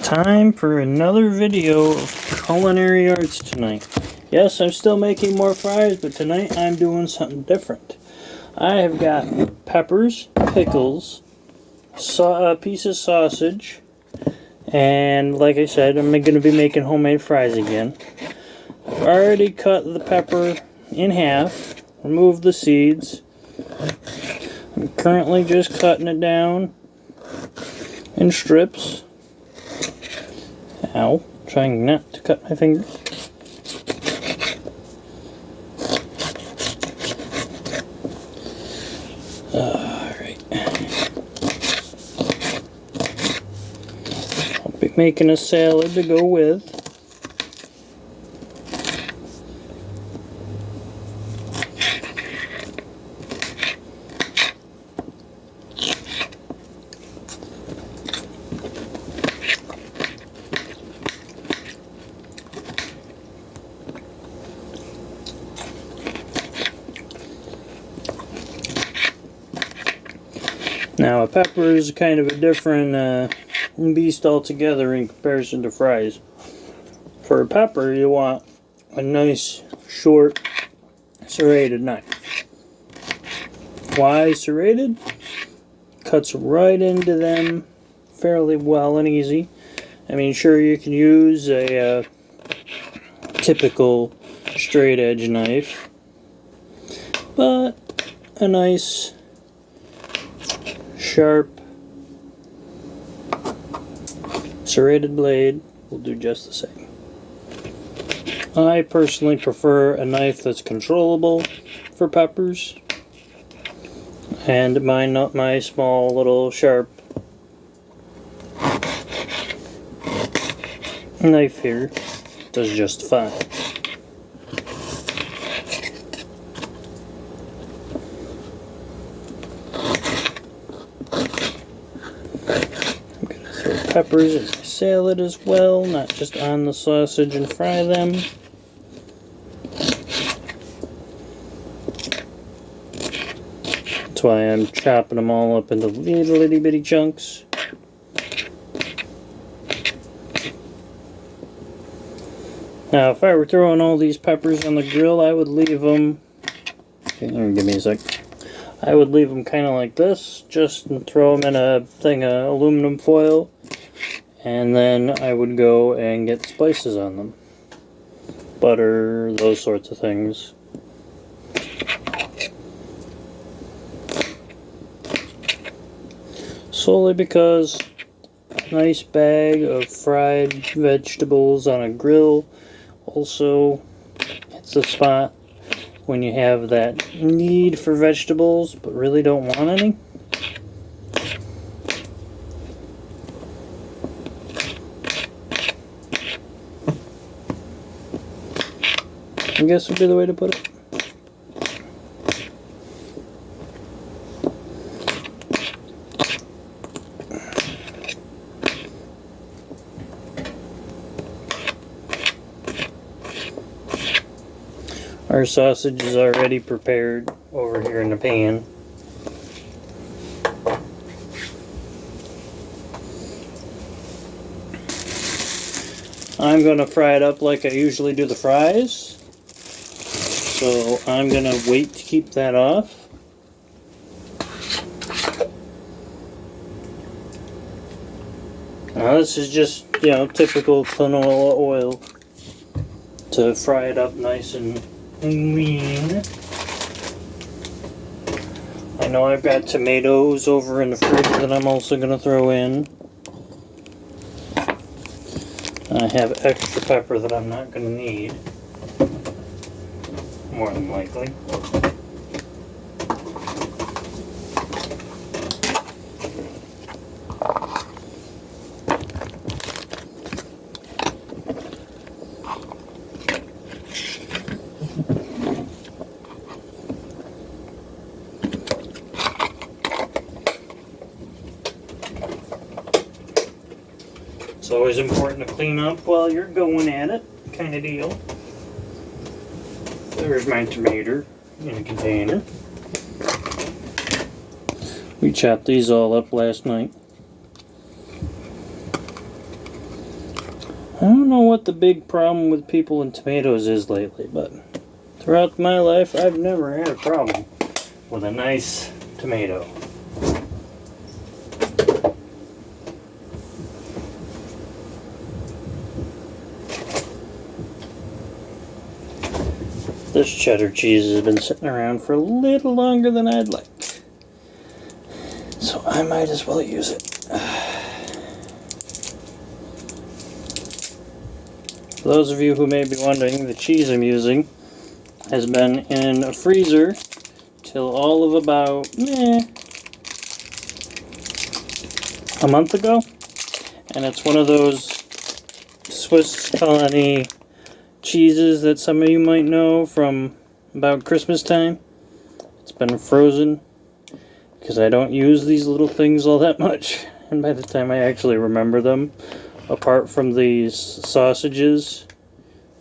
Time for another video of culinary arts tonight. Yes, I'm still making more fries, but tonight I'm doing something different. I have got peppers, pickles, a piece of sausage, and like I said, I'm going to be making homemade fries again. I've already cut the pepper in half, removed the seeds. I'm currently just cutting it down in strips. Ow, trying not to cut my fingers. Alright. I'll be making a salad to go with. Now, a pepper is kind of a different beast altogether in comparison to fries. For a pepper, you want a nice, short, serrated knife. Why serrated? Cuts right into them fairly well and easy. I mean, sure, you can use a typical straight edge knife, but a nice sharp serrated blade will do just the same. I personally prefer a knife that's controllable for peppers, and my small little sharp knife here does just fine. Peppers in my salad as well, not just on the sausage and fry them. That's why I'm chopping them all up into little itty bitty chunks. Now, if I were throwing all these peppers on the grill, I would leave them. Okay, give me a sec. I would leave them kind of like this, just throw them in a thing of aluminum foil. And then I would go and get spices on them. Butter, those sorts of things. Solely because a nice bag of fried vegetables on a grill also hits the spot when you have that need for vegetables but really don't want any. I guess would be the way to put it. Our sausage is already prepared over here in the pan. I'm going to fry it up like I usually do the fries. So I'm going to wait to keep that off. Now this is just, typical canola oil to fry it up nice and lean. I know I've got tomatoes over in the fridge that I'm also going to throw in. I have extra pepper that I'm not going to need. More than likely. It's always important to clean up while you're going at it, kind of deal. There's my tomato in a container. We chopped these all up last night. I don't know what the big problem with people and tomatoes is lately, but throughout my life, I've never had a problem with a nice tomato. This cheddar cheese has been sitting around for a little longer than I'd like, so I might as well use it. For those of you who may be wondering, the cheese I'm using has been in a freezer till all of about a month ago, and it's one of those Swiss colony cheeses that some of you might know from about Christmas time. It's been frozen because I don't use these little things all that much, and by the time I actually remember them, apart from these sausages,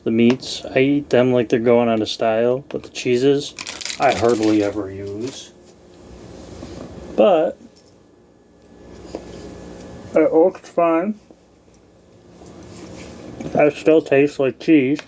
the meats, I eat them like they're going out of style, but the cheeses I hardly ever use. But it looks fine. It still tastes like cheese.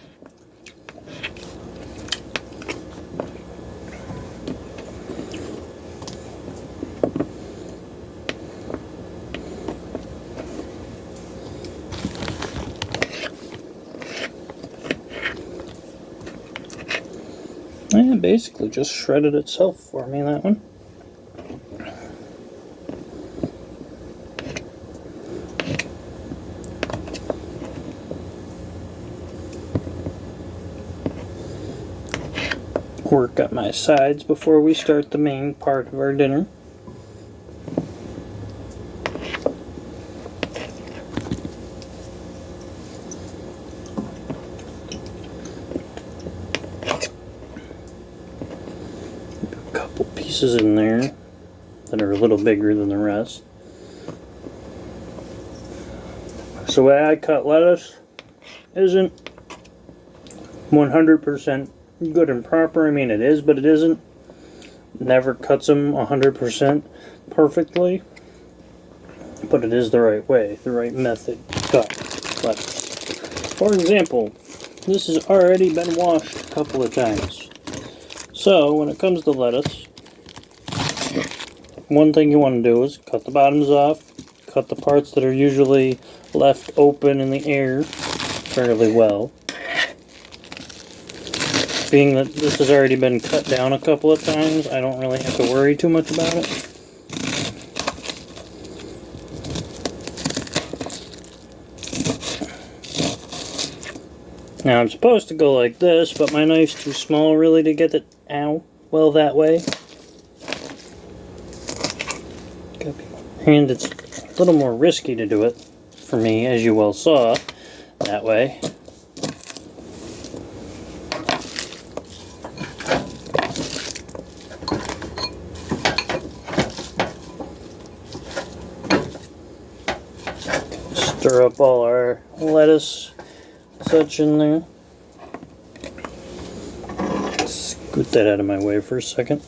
And it basically just shredded itself for me, that one. Work up my sides before we start the main part of our dinner. A couple pieces in there that are a little bigger than the rest. So the way I cut lettuce isn't 100% good and proper. I mean, it is, but it isn't. Never cuts them 100% perfectly, but it is the right way, the right method to cut lettuce. For example, this has already been washed a couple of times. So when it comes to lettuce, one thing you want to do is cut the bottoms off, cut the parts that are usually left open in the air fairly well. Being that this has already been cut down a couple of times, I don't really have to worry too much about it. Now I'm supposed to go like this, but my knife's too small really to get it, well that way. And it's a little more risky to do it for me, as you well saw, that way. Stir up all our lettuce, such in there. Scoot that out of my way for a second.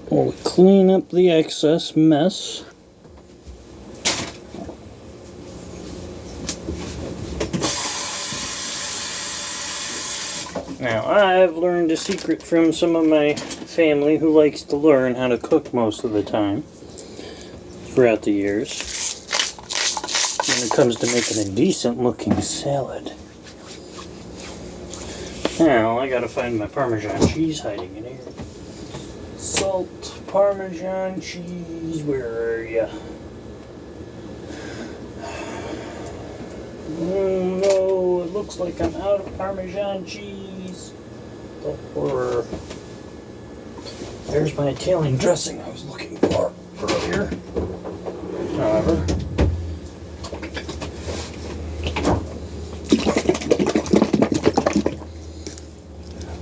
We'll clean up the excess mess. Now, I've learned a secret from some of my family who likes to learn how to cook most of the time throughout the years. When it comes to making a decent looking salad. Now, I gotta find my Parmesan cheese hiding in here. Salt, Parmesan cheese, where are ya? Oh no, it looks like I'm out of Parmesan cheese. The horror. There's my Italian dressing I was looking for earlier. However,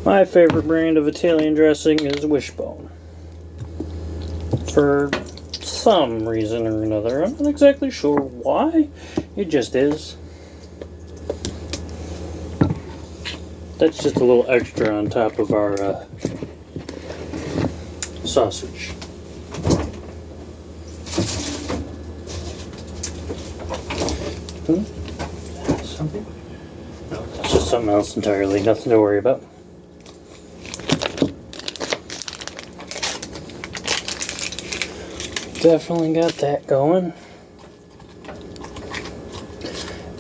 my favorite brand of Italian dressing is Wishbone. For some reason or another, I'm not exactly sure why. It just is. That's just a little extra on top of our sausage. something? No, it's just something else entirely. Nothing to worry about. Definitely got that going.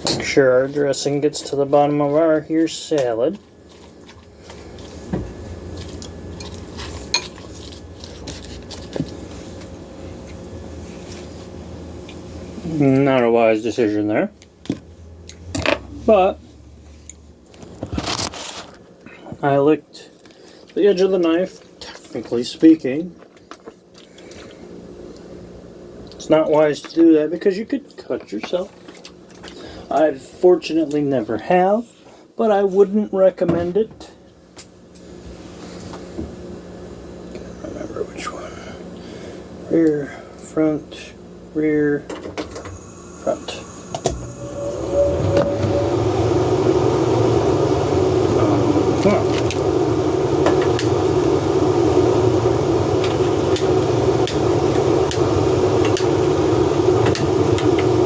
Make sure our dressing gets to the bottom of our here salad. Not a wise decision there. But I licked the edge of the knife, technically speaking. It's not wise to do that because you could cut yourself. I fortunately never have, but I wouldn't recommend it. Can't remember which one. Rear, front, rear, front.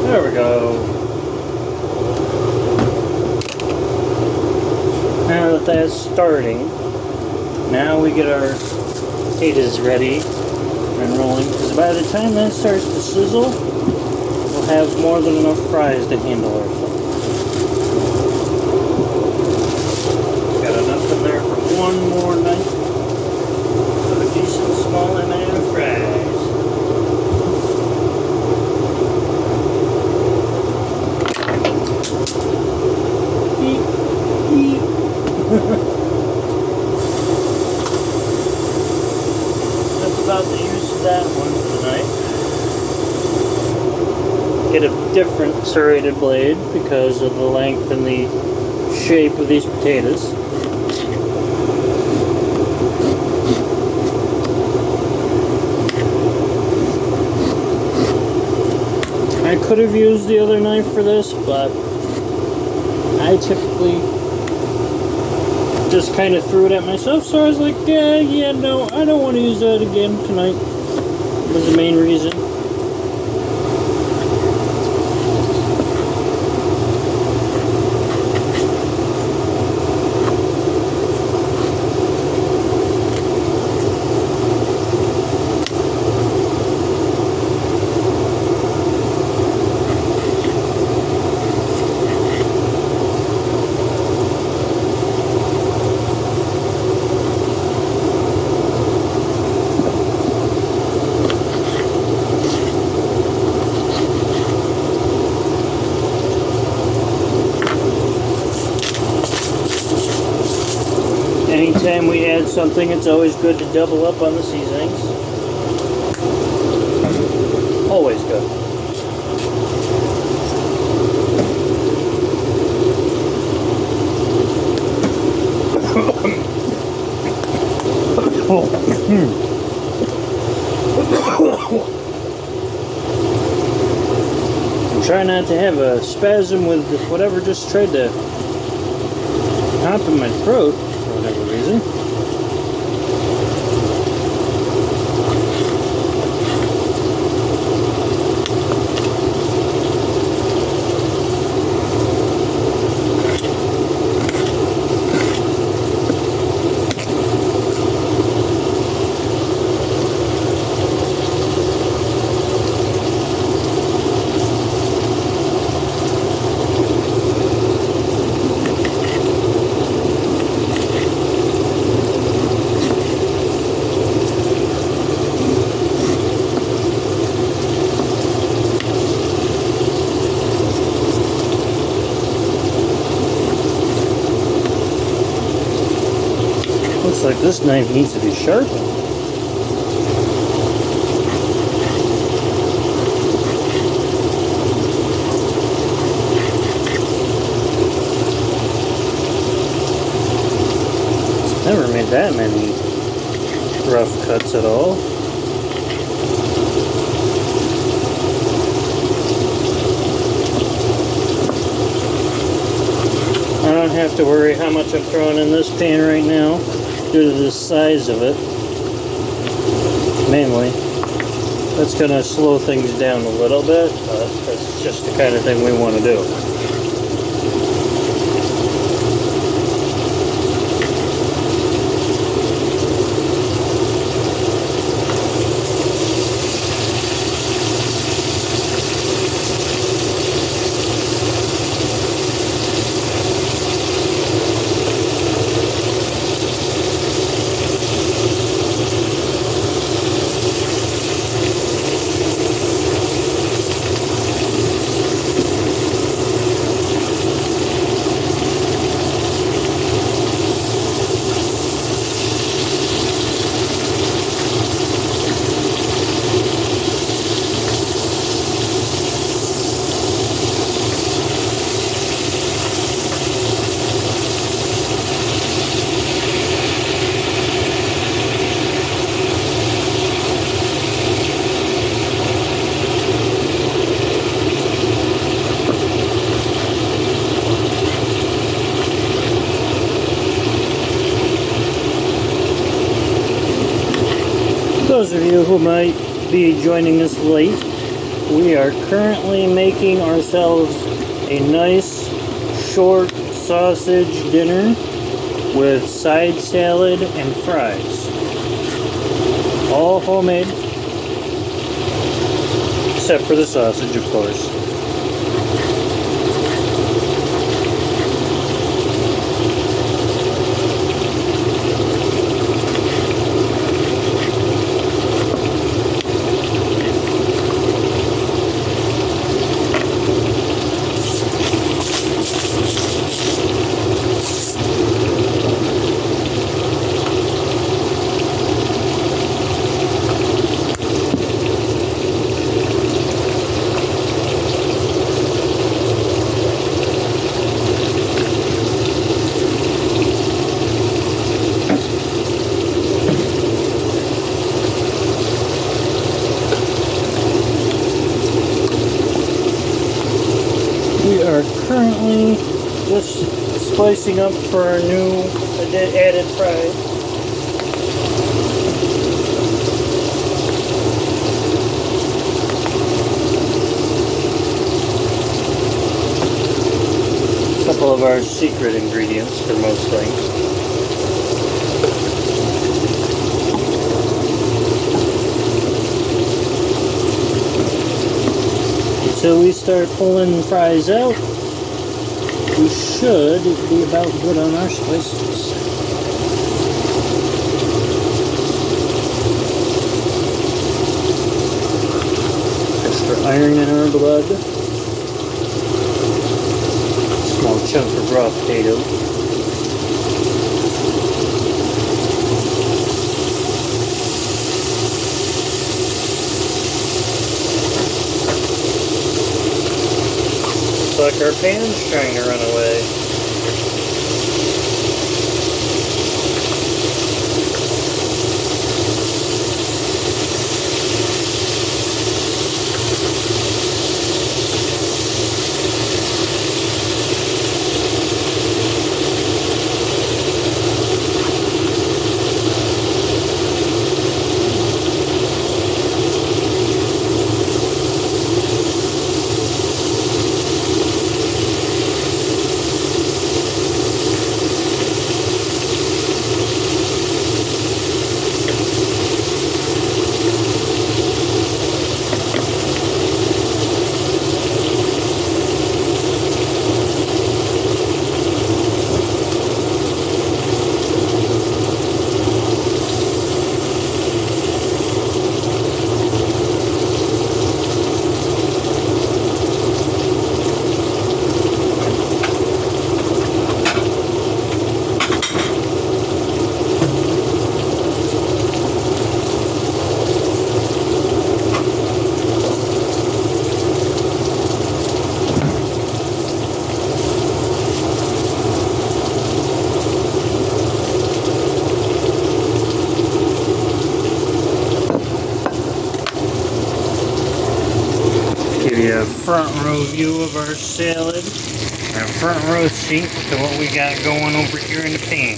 There we go. Now that that's starting, now we get our potatoes ready and rolling, because by the time that starts to sizzle, we'll have more than enough fries to handle ourselves. Got enough in there for one more night of a decent small amount of fries. That's about the use of that one for tonight. Get a different serrated blade because of the length and the shape of these potatoes. I could have used the other knife for this, but I typically just kind of threw it at myself, so I was like, yeah, no, I don't want to use that again tonight. Was the main reason. Anytime we add something, it's always good to double up on the seasonings. Always good. I'm trying not to have a spasm with whatever just tried to hop in my throat for whatever reason. Looks like this knife needs to be sharpened. Never made that many rough cuts at all. I don't have to worry how much I'm throwing in this pan right now due to the size of it. Mainly. That's going to slow things down a little bit, but that's just the kind of thing we want to do. those of you who might be joining us late, we are currently making ourselves a nice short sausage dinner with side salad and fries. All homemade, except for the sausage, of course. We are currently just spicing up for our new added fries. A couple of our secret ingredients for most things. Until we start pulling fries out, we should be about good on our spices. Extra iron in our blood. Small chunk of raw potato. Looks like our pan's trying to run away. Give you a front row view of our salad, and a front row seat to what we got going over here in the pan.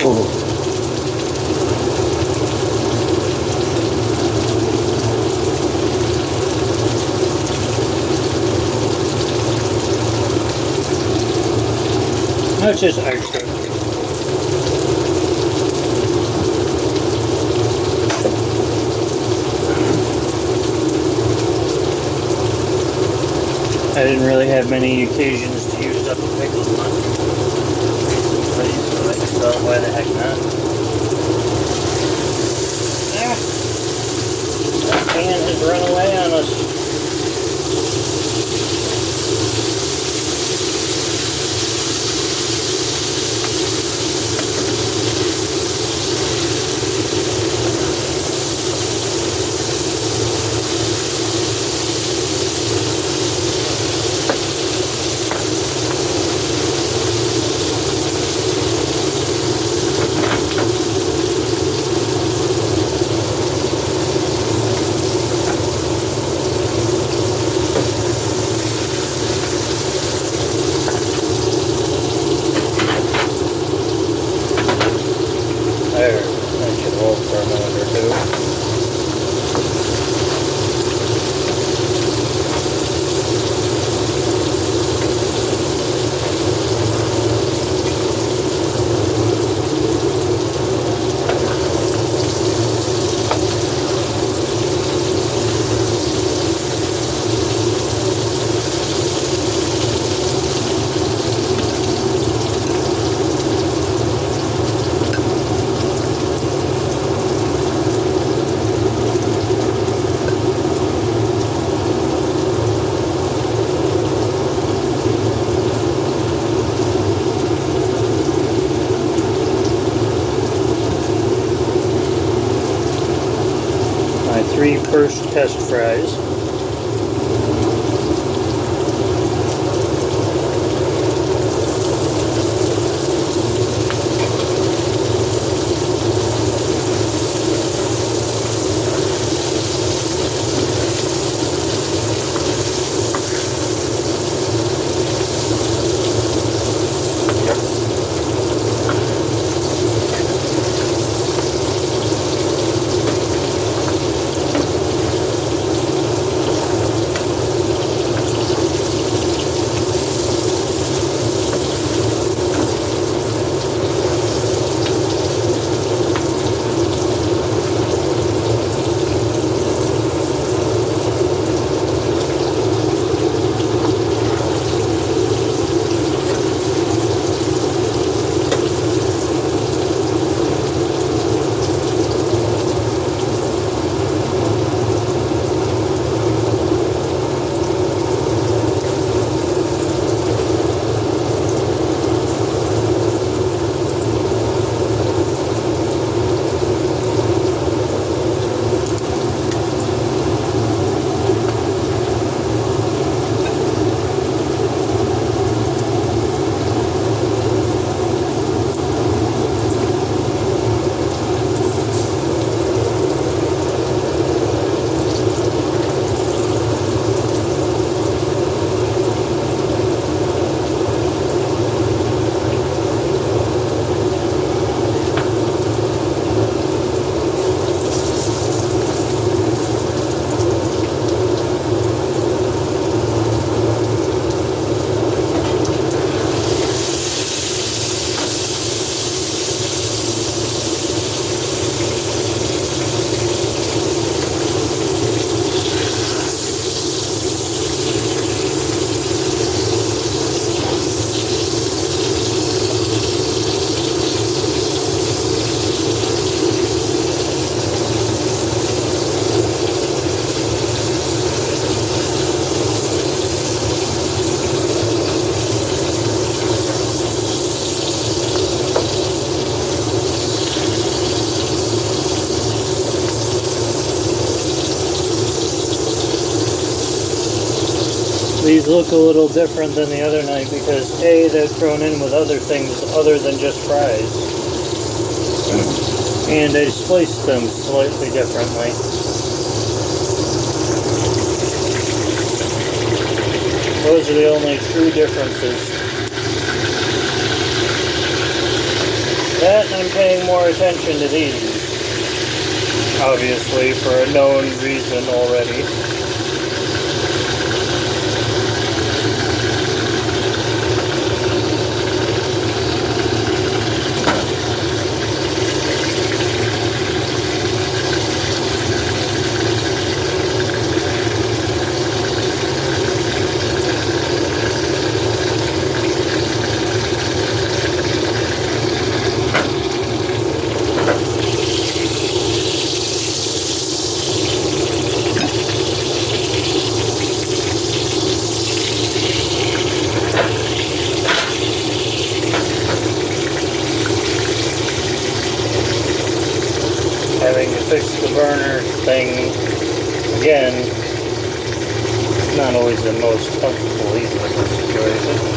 Oh. That's just extra. I didn't really have many occasions to use up a pickle much. So I just thought, why the heck not? Yeah. That pan has run away on us. level for a minute or two. My 3 first test fries. These look a little different than the other night because A, they're thrown in with other things other than just fries. And I spliced them slightly differently. Those are the only true differences. That I'm paying more attention to these. Obviously, for a known reason already. Having to fix the burner thing again, not always the most comfortable either in this situation.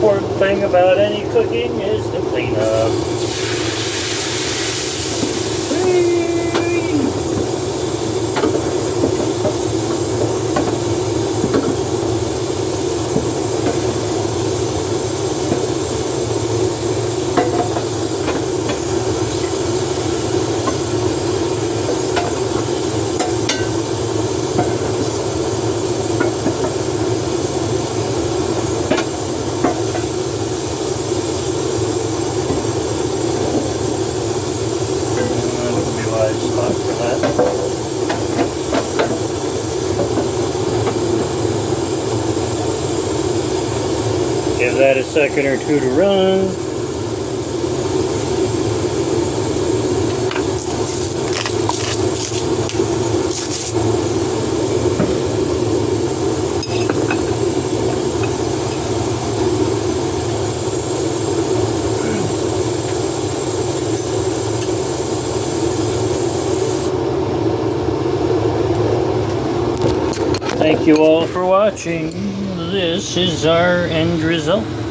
important thing about any cooking is the cleanup. Give that a second or two to run. Thank you all for watching. This is our end result.